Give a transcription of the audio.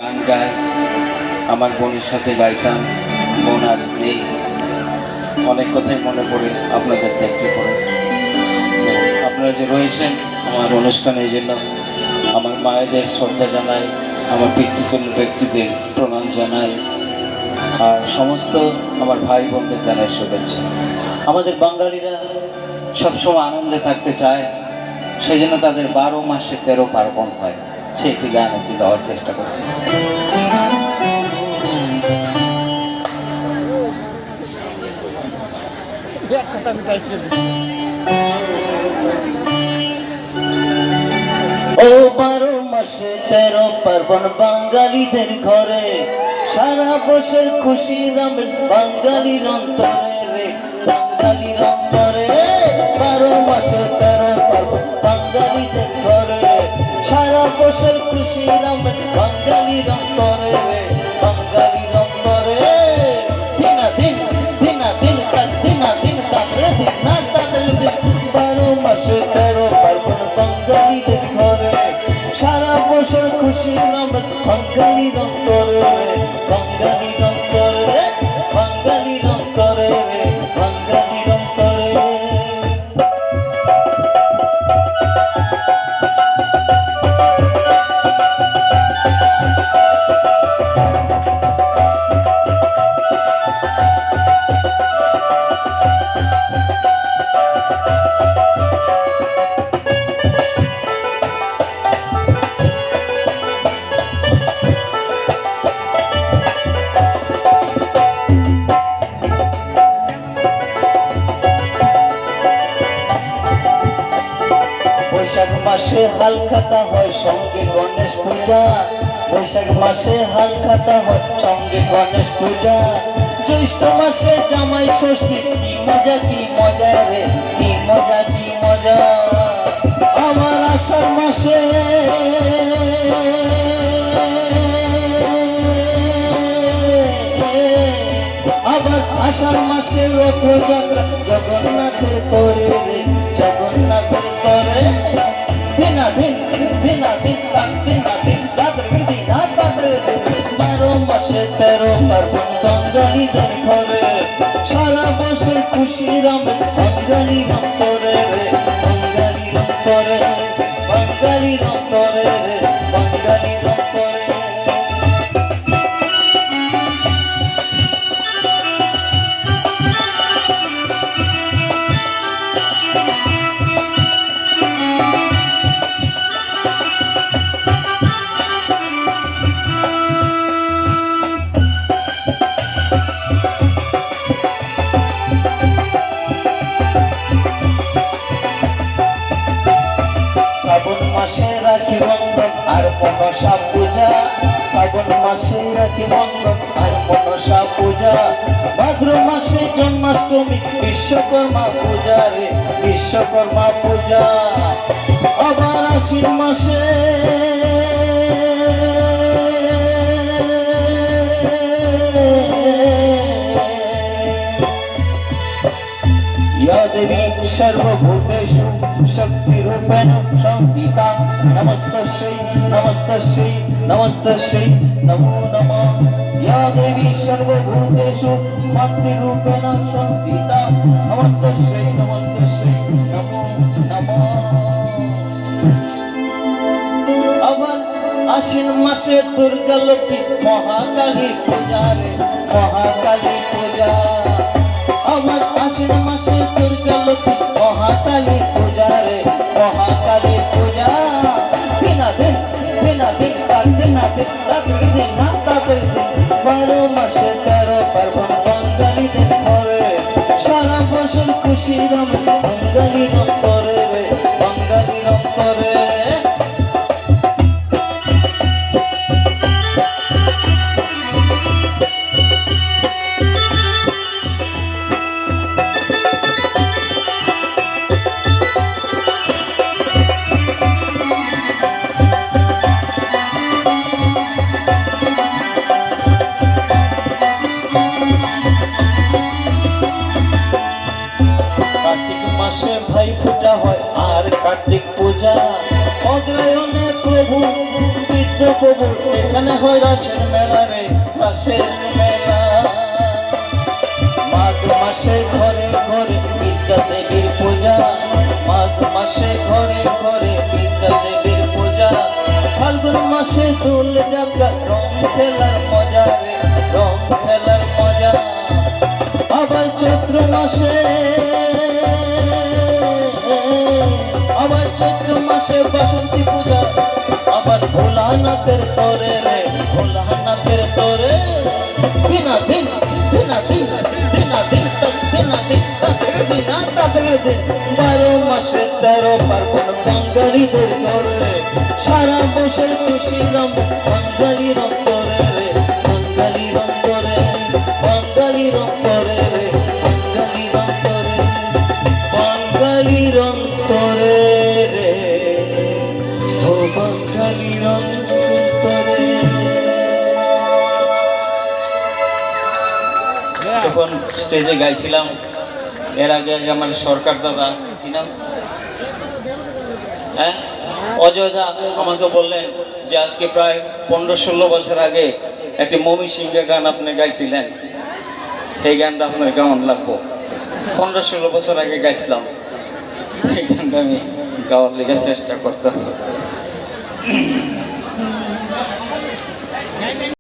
গান গাই, আমার বোনের সাথে গাইতাম। বোন আজ নেই, অনেক কথাই মনে পড়ে আপনাদেরকে একটি করে। তো আপনারা যে রয়েছেন আমার অনুষ্ঠানে, এই জন্য আমার মায়েদের শ্রদ্ধা জানাই, আমার পিতৃতুল্য ব্যক্তিদের প্রণাম জানাই, আর সমস্ত আমার ভাই বোনদের জানাই শুভেচ্ছা। আমাদের বাঙালিরা সবসময় আনন্দে থাকতে চায়, সেই জন্য তাদের 12 মাসে 13 পার্বণ হয়। সে একটি গান একটি দেওয়ার চেষ্টা করছি। ও 12 মাসে 13 পার্বণ বাঙালিদের ঘরে, সারা বছর খুশি রমেশ বাঙালির অন্তরে রে, বাঙালির অন্তরে। 12 মাসে 13 পার্বণ বাঙালিদের ঘরে, সারা বছর খুশি রমেশ বাঙালির অন্তরে রে, বাঙালির অন্তরে। দিনা দিন দিনা দিন কাল, দিনা দিন তাপরে দিন না তাদের দিন। 12 মাসে 13 পার্বণ বাঙালিদের ঘরে, সারা বছর খুশি রমেশ বাঙালির অন্তরে রে, বাঙালির অন্তরে রে, বাঙালির অন্তরে রে, বাঙালির অন্তরে। বৈশাখ মাসে হালখাতা হয় সঙ্গে গণেশ পূজা, বৈশাখ মাসে হালখাতা হয় সঙ্গে গণেশ পূজা। জ্যৈষ্ঠ মাসে জামাই ষষ্ঠী, কি মজা কি মজা রে, কি মজা কি মজা। আমার আষাঢ় মাসে আবার আষাঢ় মাসে রথযাত্রা, জগন্নাথের তরে রে, জগন্নাথের তরে। দিনা দিন দিনা দিন কাক, দিনা দিন রাত্রে দিন রাত রাত্রে দিন। 12 মাসে 13 পার্বণ বাঙালিদের ঘরে, সারা বছর খুশি রমেশ বাঙালির অন্তরে রে, বাঙালির অন্তরে, বাঙালির অন্তরে রে, বাঙালির অন্তরে। শ্রাবণ মাসে রাখি বন্ধন আর মনসা পূজা, শ্রাবণ মাসে রাখি বন্ধন আর মনসা পূজা। ভাদ্র মাসে জন্মাষ্টমী, বিশ্বকর্মা পূজা রে, বিশ্বকর্মা পূজা। আবার আশ্বিন মাসে या देवी सर्वभूतेषु शक्तिरूपेण संस्थिता, नमस्तस्यै नमस्तस्यै नमस्तस्यै नमो नमः। या देवी सर्वभूतेषु मातृरूपेण संस्थिता, नमस्तस्यै नमस्तस्यै नमो नमः। আবার আশ্বিন মাসে দুর্গা লক্ষ্মী মহাকালী পূজা রে, মহাকালী পূজা। আমার আশ্বিন মাসে দুর্গা লক্ষ্মী মহাকালী পূজা রে, মহাকালী পূজা। দিনা দিন দিনা দিন কাক, দিনা দিন রাত্রি দিন না তাদের দিন। 12 মাসে 13 পার্বণ বাঙালিদের ঘরে, সারা বছর খুশি রমেশ বাঙালির অন্তরে রে, বাঙালির অন্তরে। ভাই ফোঁটা হয় আর কার্তিক পূজা, অগ্রায়ণে প্রভু দ্রৌপদী এখানে হয় রাসের মেলা রে, রাসের মেলা। মাঘ মাসে ঘরে ঘরে বিদ্যা দেবীর পূজা, মাঘ মাসে ঘরে ঘরে বিদ্যা দেবীর পূজা। ফাল্গুন মাসে দোল যাত্রা, রং খেলার মজা রে, রং খেলার মজা। আবার চৈত্র মাসে, আবার চৈত্র মাসে বাসন্তী পূজা। আবার ভোলানাথের তরে রে, ভোলানাথের তরে। দিনা দিন দিনা দিন দিনা দিন দিনা দিন দিনা তাদের দিন। 12 মাসে 13 পার্বণ বাঙালিদের ঘরে, সারা বছর খুশি রম বাঙালির অন্তরে রে, বাঙালির অন্তরে, বাঙালির অন্তরে রে, বাঙালির অন্তরে, বাঙালির অন্তরে রে, ও বাঙালির অন্তরে। যখন স্টেজে গাইছিলাম এর আগে আমার সরকার দাদা, কি নাম, হ্যাঁ, অজয় দা আমাকে বললেন যে আজকে প্রায় 15-16 বছর আগে একটি মমি সিংহে গান আপনি গাইছিলেন, এই গানটা আপনার কেমন লাগবো? 15-16 বছর আগে গাইছিলাম, এই গানটা আমি গাওয়ার লেগে চেষ্টা করতেছি।